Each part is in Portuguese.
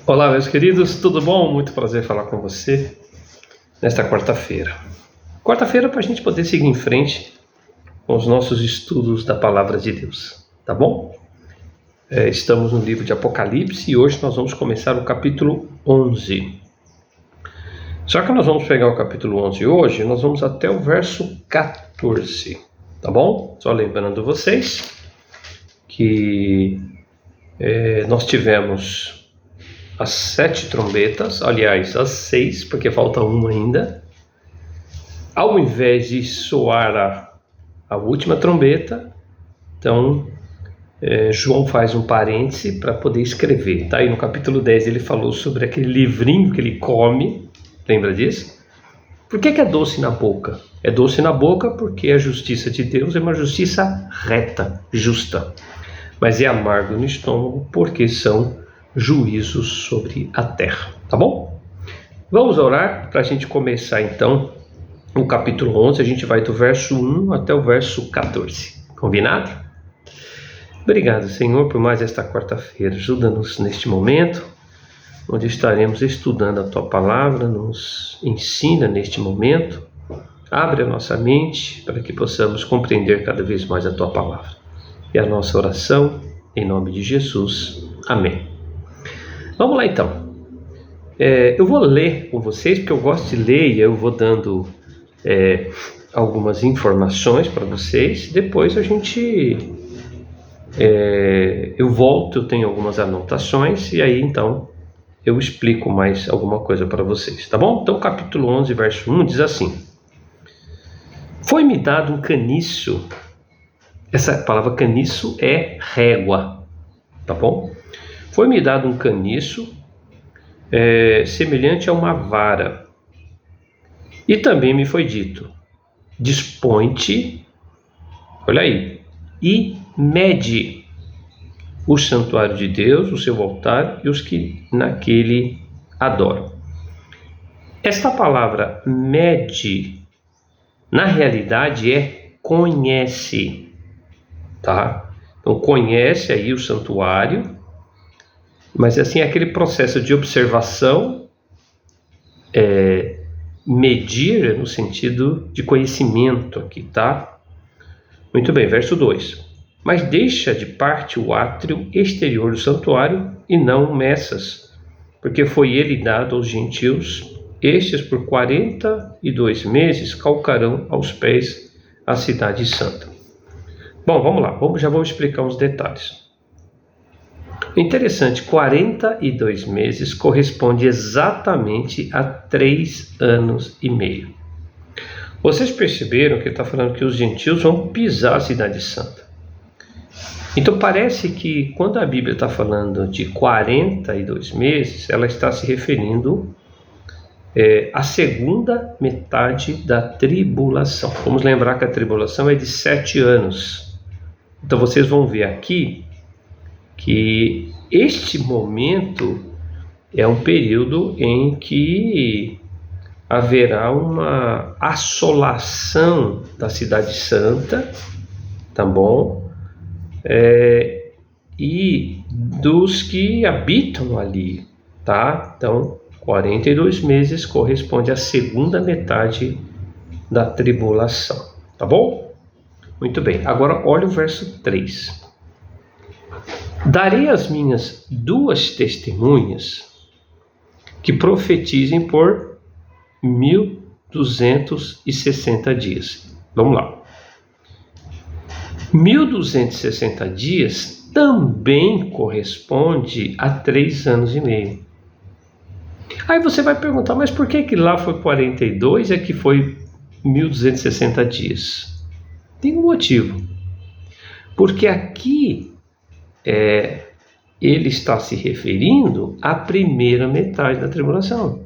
Olá, meus queridos, tudo bom? Muito prazer falar com você nesta quarta-feira. Quarta-feira para a gente poder seguir em frente com os nossos estudos da Palavra de Deus, tá bom? Estamos no livro de Apocalipse e hoje nós vamos começar o capítulo 11. Só que nós vamos pegar o capítulo 11 hoje, nós vamos até o verso 14, tá bom? Só lembrando vocês que nós tivemos as 7 trombetas, aliás, as 6, porque falta uma ainda. Ao invés de soar a última trombeta, então João faz um parêntese para poder escrever. Tá? E no capítulo 10 ele falou sobre aquele livrinho que ele come, lembra disso? Por que é doce na boca? É doce na boca porque a justiça de Deus é uma justiça reta, justa. Mas é amargo no estômago porque são juízos sobre a terra, tá bom? Vamos orar para a gente começar então o capítulo 11, a gente vai do verso 1 até o verso 14, combinado? Obrigado, Senhor, por mais esta quarta-feira. Ajuda-nos neste momento, onde estaremos estudando a Tua Palavra, nos ensina neste momento, abre a nossa mente para que possamos compreender cada vez mais a Tua Palavra. E a nossa oração, em nome de Jesus. Amém. Vamos lá então. Eu vou ler com vocês, porque eu gosto de ler e eu vou dando algumas informações para vocês. Depois eu volto, eu tenho algumas anotações e aí então eu explico mais alguma coisa para vocês, tá bom? Então capítulo 11, verso 1 diz assim: Foi-me dado um caniço. Essa palavra caniço é régua, tá bom? Foi-me dado um caniço semelhante a uma vara. E também me foi dito: dispõe-te, olha aí, e mede o santuário de Deus, o seu altar e os que naquele adoram. Esta palavra mede, na realidade é conhece, tá? Então conhece aí o santuário, mas assim, aquele processo de observação, medir no sentido de conhecimento aqui, tá? Muito bem, verso 2. Mas deixa de parte o átrio exterior do santuário e não meças, porque foi ele dado aos gentios. Estes por 42 meses calcarão aos pés a cidade santa. Bom, vamos lá, já vou explicar os detalhes. Interessante, 42 meses corresponde exatamente a 3 anos e meio. Vocês perceberam que ele está falando que os gentios vão pisar a cidade santa. Então parece que quando a Bíblia está falando de 42 meses, ela está se referindo à segunda metade da tribulação. Vamos lembrar que a tribulação é de 7 anos. Então vocês vão ver aqui que este momento é um período em que haverá uma assolação da cidade santa, tá bom? E dos que habitam ali, tá? Então, 42 meses corresponde à segunda metade da tribulação, tá bom? Muito bem, agora olha o verso 3. Darei as minhas 2 testemunhas que profetizem por 1260 dias. Vamos lá. 1260 dias também corresponde a 3 anos e meio. Aí você vai perguntar, mas por que lá foi 42 e aqui foi 1260 dias? Tem um motivo. Porque aqui ele está se referindo à primeira metade da tribulação.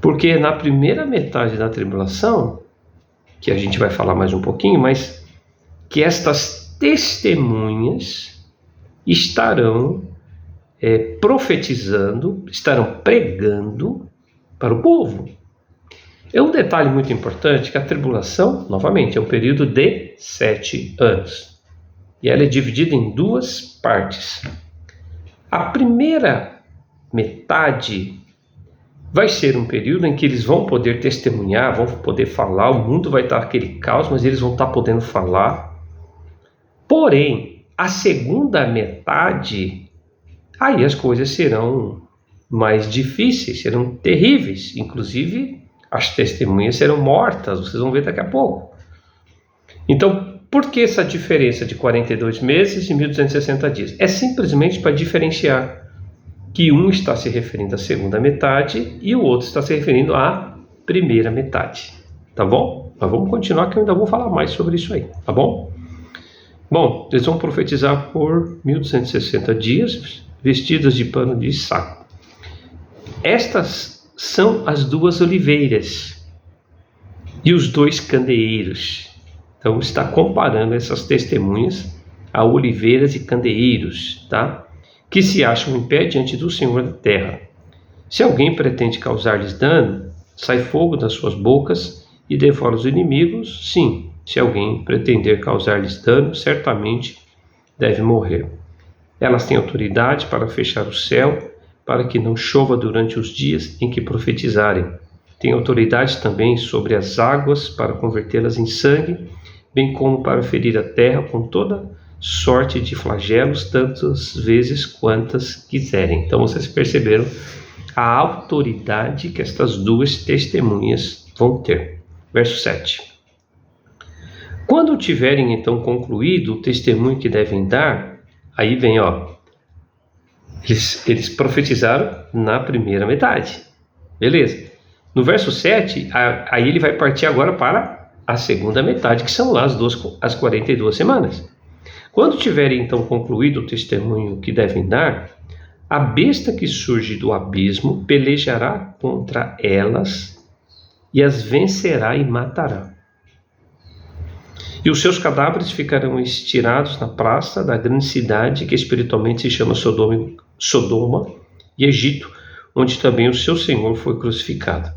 Porque na primeira metade da tribulação, que a gente vai falar mais um pouquinho, mas que estas testemunhas estarão profetizando, estarão pregando para o povo. É um detalhe muito importante que a tribulação, novamente, é um período de 7 anos. E ela é dividida em 2 partes. A primeira metade vai ser um período em que eles vão poder testemunhar, vão poder falar, o mundo vai estar aquele caos, mas eles vão estar podendo falar. Porém, a segunda metade, aí as coisas serão mais difíceis, serão terríveis. Inclusive, as testemunhas serão mortas, vocês vão ver daqui a pouco. Então, por que essa diferença de 42 meses e 1260 dias? É simplesmente para diferenciar que um está se referindo à segunda metade e o outro está se referindo à primeira metade. Tá bom? Mas vamos continuar que eu ainda vou falar mais sobre isso aí, tá bom? Bom, eles vão profetizar por 1260 dias, vestidos de pano de saco. Estas são as duas oliveiras e os dois candeeiros. Então está comparando essas testemunhas a oliveiras e candeeiros, tá? Que se acham em pé diante do Senhor da terra. Se alguém pretende causar-lhes dano, sai fogo das suas bocas e devora os inimigos. Sim, se alguém pretender causar-lhes dano, certamente deve morrer. Elas têm autoridade para fechar o céu, para que não chova durante os dias em que profetizarem. Têm autoridade também sobre as águas para convertê-las em sangue, bem como para ferir a terra com toda sorte de flagelos, tantas vezes quantas quiserem. Então vocês perceberam a autoridade que estas duas testemunhas vão ter. Verso 7. Quando tiverem então concluído o testemunho que devem dar, aí vem, eles profetizaram na primeira metade. Beleza. No verso 7, aí ele vai partir agora para a segunda metade, que são lá as 42 semanas. Quando tiverem então concluído o testemunho que devem dar, a besta que surge do abismo pelejará contra elas e as vencerá e matará. E os seus cadáveres ficarão estirados na praça da grande cidade que espiritualmente se chama Sodoma e Egito, onde também o seu Senhor foi crucificado.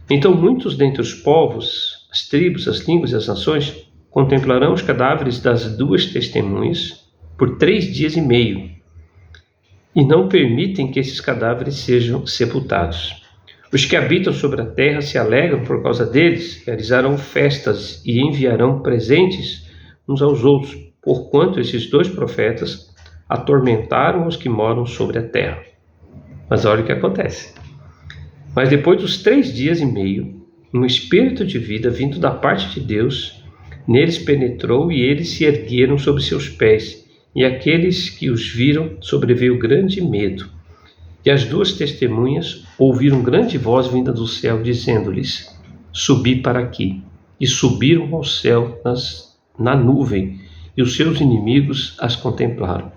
Então muitos dentre os povos, as tribos, as línguas e as nações contemplarão os cadáveres das duas testemunhas por 3 dias e meio e não permitem que esses cadáveres sejam sepultados. Os que habitam sobre a terra se alegram por causa deles, realizarão festas e enviarão presentes uns aos outros, porquanto esses 2 profetas atormentaram os que moram sobre a terra. Mas olha o que acontece. Mas depois dos 3 dias e meio, um espírito de vida vindo da parte de Deus neles penetrou e eles se ergueram sobre seus pés, e aqueles que os viram sobreveio grande medo. E as 2 testemunhas ouviram grande voz vinda do céu, dizendo-lhes: subi para aqui. E subiram ao céu na nuvem, e os seus inimigos as contemplaram.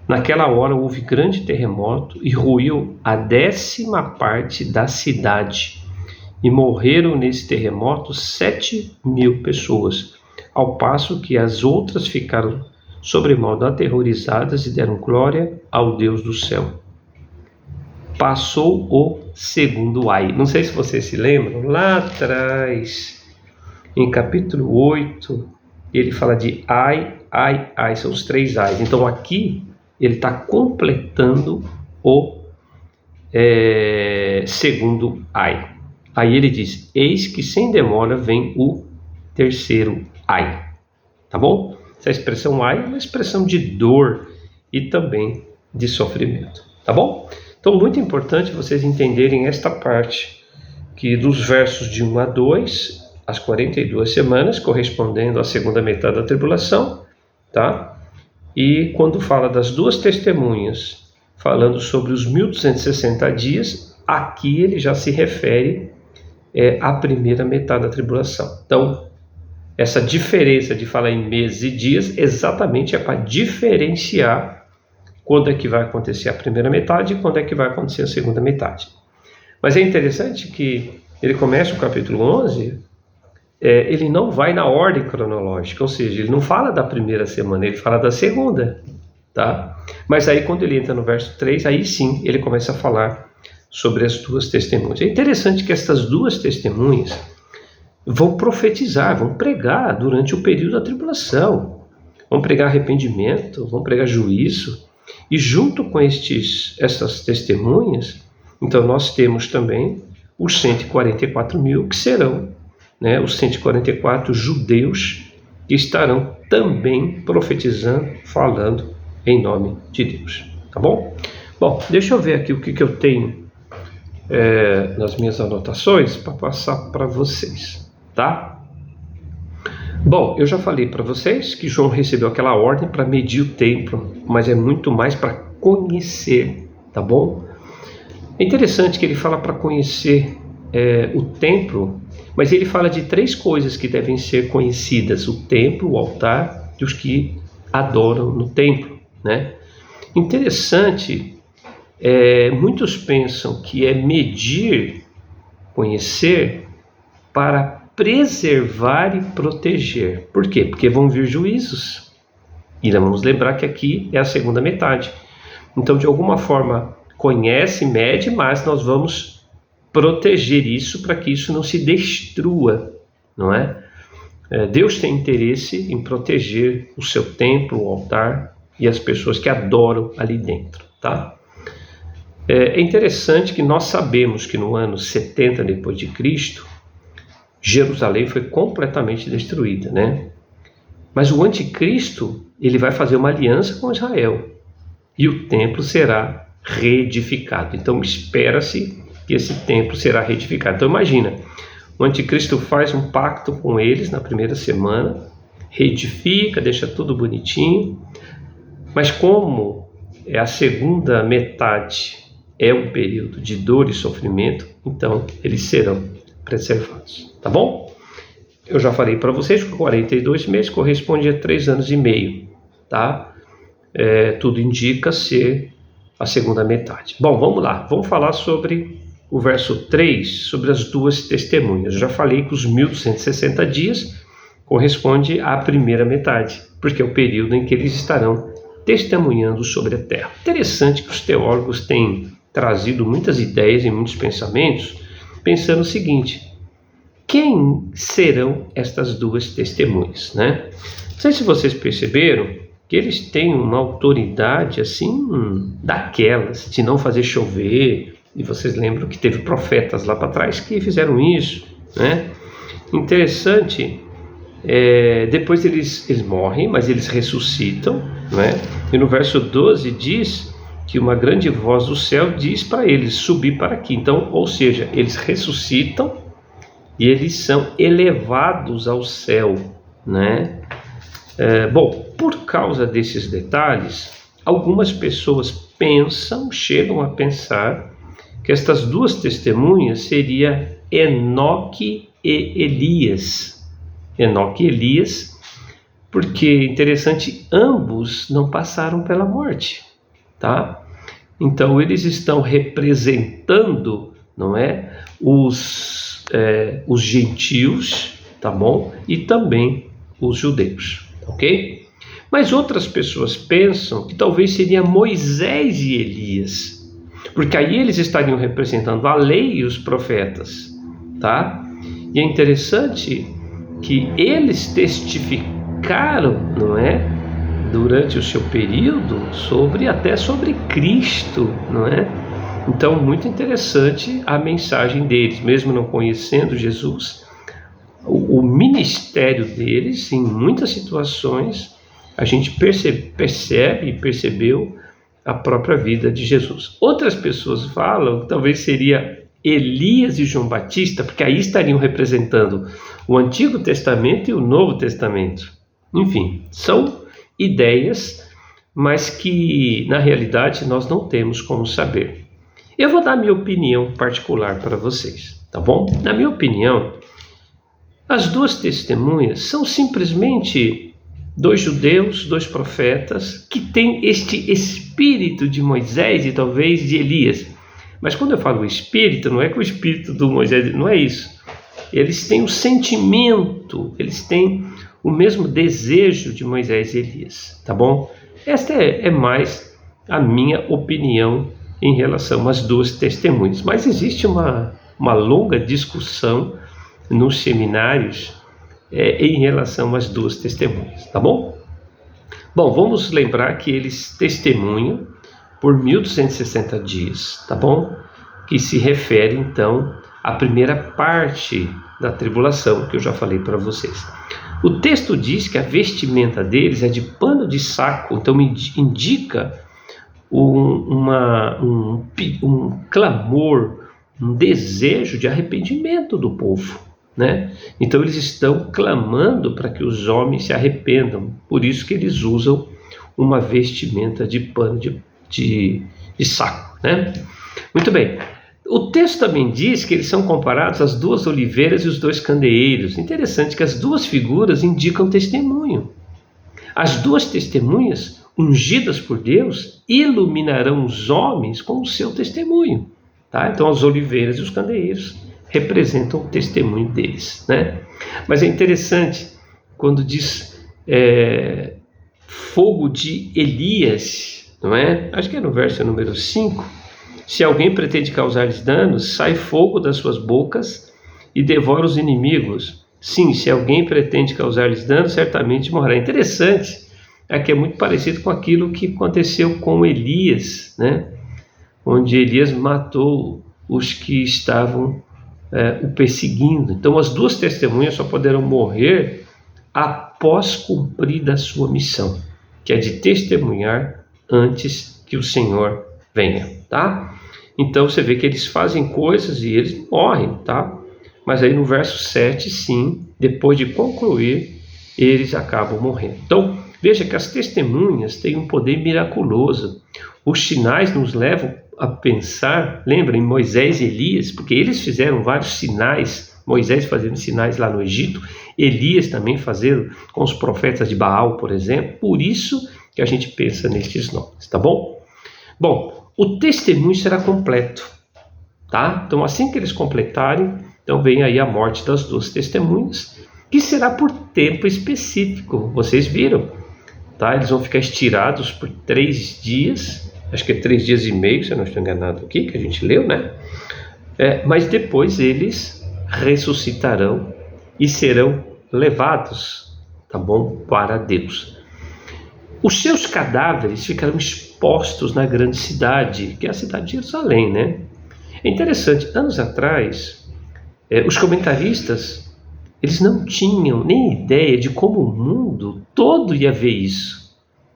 Naquela hora houve grande terremoto e ruiu a 10ª parte da cidade. E morreram nesse terremoto 7.000 pessoas, ao passo que as outras ficaram sobremodo aterrorizadas e deram glória ao Deus do céu. Passou o segundo ai. Não sei se vocês se lembram, lá atrás, em capítulo 8, ele fala de ai, ai, ai, são os 3 ais. Então aqui ele está completando o segundo ai. Aí ele diz: eis que sem demora vem o terceiro ai. Tá bom? Essa expressão ai é uma expressão de dor e também de sofrimento. Tá bom? Então, muito importante vocês entenderem esta parte, que dos versos de 1 a 2, as 42 semanas, correspondendo à segunda metade da tribulação, tá? E quando fala das 2 testemunhas, falando sobre os 1260 dias, aqui ele já se refere à primeira metade da tribulação. Então, essa diferença de falar em meses e dias exatamente é para diferenciar quando é que vai acontecer a primeira metade e quando é que vai acontecer a segunda metade. Mas é interessante que ele começa o capítulo 11, ele não vai na ordem cronológica, ou seja, ele não fala da primeira semana, ele fala da segunda, tá? Mas aí quando ele entra no verso 3, aí sim ele começa a falar sobre as 2 testemunhas. É interessante que estas 2 testemunhas vão profetizar, vão pregar durante o período da tribulação, vão pregar arrependimento, vão pregar juízo. E junto com essas testemunhas, então nós temos também os 144 mil que serão, né, os 144 judeus que estarão também profetizando, falando em nome de Deus, tá bom? Bom, deixa eu ver aqui o que eu tenho nas minhas anotações para passar para vocês, tá? Bom, eu já falei para vocês que João recebeu aquela ordem para medir o templo, mas é muito mais para conhecer, tá bom? É interessante que ele fala para conhecer o templo, mas ele fala de 3 coisas que devem ser conhecidas: o templo, o altar e os que adoram no templo, né? Interessante, muitos pensam que é medir, conhecer, para preservar e proteger. Por quê? Porque vão vir juízos. E vamos lembrar que aqui é a segunda metade. Então, de alguma forma, conhece, mede, mas nós vamos proteger isso para que isso não se destrua, não é? Deus tem interesse em proteger o seu templo, o altar e as pessoas que adoram ali dentro, tá? É interessante que nós sabemos que no ano 70 depois de Cristo, Jerusalém foi completamente destruída, né? Mas o anticristo, ele vai fazer uma aliança com Israel e o templo será reedificado. Então espera-se que esse templo será reedificado. Então imagina, o anticristo faz um pacto com eles na primeira semana, reedifica, deixa tudo bonitinho, mas como a segunda metade é um período de dor e sofrimento, então eles serão preservados, tá bom? Eu já falei para vocês que 42 meses corresponde a 3 anos e meio, tá? Tudo indica ser a segunda metade. Bom, vamos lá, vamos falar sobre o verso 3, sobre as 2 testemunhas. Eu já falei que os 1260 dias corresponde à primeira metade, porque é o período em que eles estarão testemunhando sobre a terra. Interessante que os teólogos têm trazido muitas ideias e muitos pensamentos, pensando o seguinte: quem serão estas 2 testemunhas, né? Não sei se vocês perceberam que eles têm uma autoridade assim, daquelas, de não fazer chover, e vocês lembram que teve profetas lá para trás que fizeram isso, né? Interessante, depois eles morrem, mas eles ressuscitam, né? E no verso 12 diz que uma grande voz do céu diz para eles subir para aqui. Então, ou seja, eles ressuscitam e eles são elevados ao céu, né? Bom, por causa desses detalhes, algumas pessoas chegam a pensar que estas 2 testemunhas seriam Enoque e Elias. Enoque e Elias, porque, interessante, ambos não passaram pela morte, tá? Então eles estão representando, não é, os gentios, tá bom? E também os judeus, ok? Mas outras pessoas pensam que talvez seria Moisés e Elias, porque aí eles estariam representando a lei e os profetas, tá? E é interessante que eles testificaram, não é, durante o seu período, até sobre Cristo, não é? Então, muito interessante a mensagem deles, mesmo não conhecendo Jesus, o ministério deles, em muitas situações, a gente percebe e percebeu a própria vida de Jesus. Outras pessoas falam que talvez seria Elias e João Batista, porque aí estariam representando o Antigo Testamento e o Novo Testamento. Enfim, são ideias, mas que na realidade nós não temos como saber. Eu vou dar minha opinião particular para vocês, tá bom? Na minha opinião, as 2 testemunhas são simplesmente 2 judeus, 2 profetas, que têm este espírito de Moisés e talvez de Elias. Mas quando eu falo espírito, não é que o espírito do Moisés, não é isso. Eles têm o sentimento, eles têm o mesmo desejo de Moisés e Elias, tá bom? Esta é mais a minha opinião em relação às 2 testemunhas. Mas existe uma longa discussão nos seminários em relação às 2 testemunhas, tá bom? Bom, vamos lembrar que eles testemunham por 1260 dias, tá bom? Que se refere então à primeira parte da tribulação, que eu já falei para vocês. O texto diz que a vestimenta deles é de pano de saco, então indica um clamor, um desejo de arrependimento do povo, né? Então eles estão clamando para que os homens se arrependam, por isso que eles usam uma vestimenta de pano de saco, né? Muito bem. O texto também diz que eles são comparados às duas oliveiras e os dois candeeiros. Interessante que as duas figuras indicam testemunho. As duas testemunhas, ungidas por Deus, iluminarão os homens com o seu testemunho. Tá? Então as oliveiras e os candeeiros representam o testemunho deles, né? Mas é interessante quando diz fogo de Elias, não é? Acho que é no verso número 5. Se alguém pretende causar-lhes danos, sai fogo das suas bocas e devora os inimigos. Sim, se alguém pretende causar-lhes danos, certamente morrerá. Interessante, que é muito parecido com aquilo que aconteceu com Elias, né? Onde Elias matou os que estavam o perseguindo. Então as duas testemunhas só poderão morrer após cumprida a sua missão, que é de testemunhar antes que o Senhor venha, tá? Então você vê que eles fazem coisas e eles morrem, tá? Mas aí no verso 7, sim, depois de concluir, eles acabam morrendo. Então, veja que as testemunhas têm um poder miraculoso. Os sinais nos levam a pensar, lembra, em Moisés e Elias, porque eles fizeram vários sinais, Moisés fazendo sinais lá no Egito, Elias também fazendo com os profetas de Baal, por exemplo. Por isso que a gente pensa nestes nomes, tá bom? Bom, o testemunho será completo, tá? Então, assim que eles completarem, então vem aí a morte das duas testemunhas, que será por tempo específico. Vocês viram, tá? Eles vão ficar estirados por 3 dias, acho que é 3 dias e meio, se eu não estou enganado aqui, que a gente leu, né? Mas depois eles ressuscitarão e serão levados, tá bom? Para Deus. Os seus cadáveres ficarão expostos na grande cidade, que é a cidade de Jerusalém, né? É interessante, anos atrás, os comentaristas, eles não tinham nem ideia de como o mundo todo ia ver isso.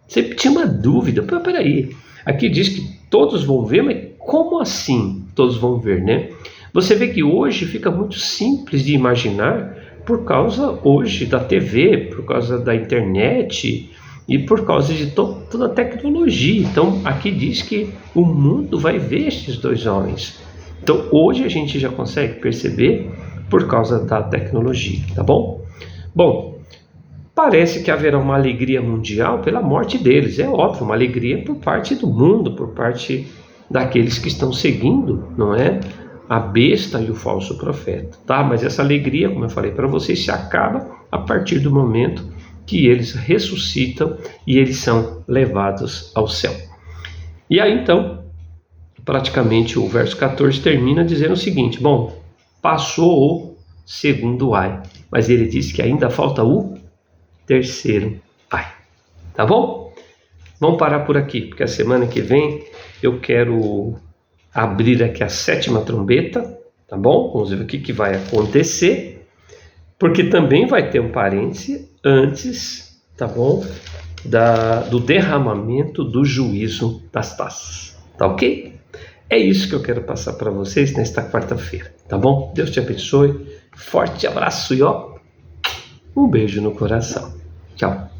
Sempre tinha uma dúvida, peraí, aqui diz que todos vão ver, mas como assim todos vão ver, né? Você vê que hoje fica muito simples de imaginar por causa hoje da TV, por causa da internet e por causa de toda a tecnologia. Então aqui diz que o mundo vai ver estes dois homens. Então hoje a gente já consegue perceber por causa da tecnologia, tá bom? Bom, parece que haverá uma alegria mundial pela morte deles. É óbvio, uma alegria por parte do mundo, por parte daqueles que estão seguindo, não é? A besta e o falso profeta, tá? Mas essa alegria, como eu falei para vocês, se acaba a partir do momento que eles ressuscitam e eles são levados ao céu. E aí então, praticamente o verso 14 termina dizendo o seguinte: bom, passou o segundo ai, mas ele diz que ainda falta o terceiro ai, tá bom? Vamos parar por aqui, porque a semana que vem eu quero abrir aqui a 7ª trombeta, tá bom? Vamos ver o que vai acontecer, porque também vai ter um parêntese antes, tá bom? Do derramamento do juízo das taças, tá ok? É isso que eu quero passar para vocês nesta quarta-feira, tá bom? Deus te abençoe, forte abraço e um beijo no coração. Tchau.